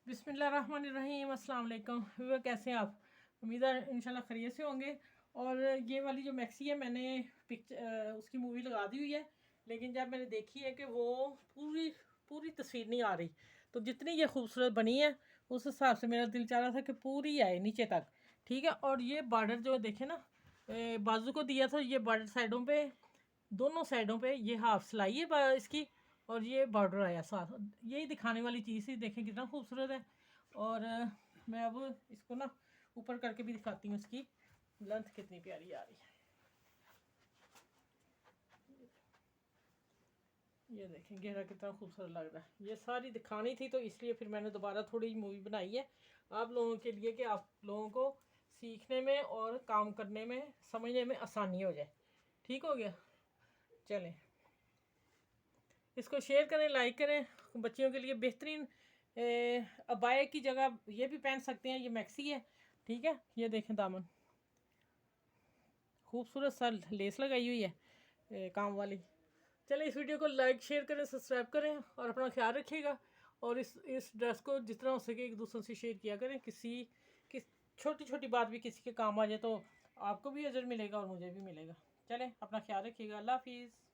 बिस्मिल्लाहिर्रहमानिर्रहीम, अस्सलाम वालेकुम। व्यूअर, कैसे हैं आप? उम्मीद है इंशाल्लाह खैरियत से होंगे। और ये वाली जो मैक्सी है, मैंने उसकी मूवी लगा दी हुई है, लेकिन जब मैंने देखी है कि वो पूरी पूरी तस्वीर नहीं आ रही, तो जितनी ये खूबसूरत बनी है उस हिसाब से मेरा दिल चाह रहा था कि पूरी आए नीचे तक। ठीक है। और ये बॉर्डर जो देखे ना, बाजू को दिया था, ये बॉर्डर साइडों पे, दोनों साइडों पे ये हाफ सिलाई है इसकी, और ये बॉर्डर आया साथ। यही दिखाने वाली चीज़ थी, देखें कितना खूबसूरत है। और मैं अब इसको ना ऊपर करके भी दिखाती हूँ, इसकी लेंथ कितनी प्यारी आ रही है। ये देखें घेरा कितना खूबसूरत लग रहा है। ये सारी दिखानी थी, तो इसलिए फिर मैंने दोबारा थोड़ी मूवी बनाई है आप लोगों के लिए, कि आप लोगों को सीखने में और काम करने में, समझने में आसानी हो जाए। ठीक हो गया? चलें, इसको शेयर करें, लाइक करें। बच्चियों के लिए बेहतरीन अबाया की जगह ये भी पहन सकते हैं। ये मैक्सी है, ठीक है। ये देखें दामन, खूबसूरत सा लेस लगाई हुई है काम वाली। चलें, इस वीडियो को लाइक शेयर करें, सब्सक्राइब करें और अपना ख्याल रखिएगा। और इस ड्रेस को जितना हो सके एक दूसरे से शेयर किया करें। किस छोटी छोटी बात भी किसी के काम आ जाए तो आपको भी अजर मिलेगा और मुझे भी मिलेगा। चलें, अपना ख्याल रखिएगा। अल्लाह हाफिज़।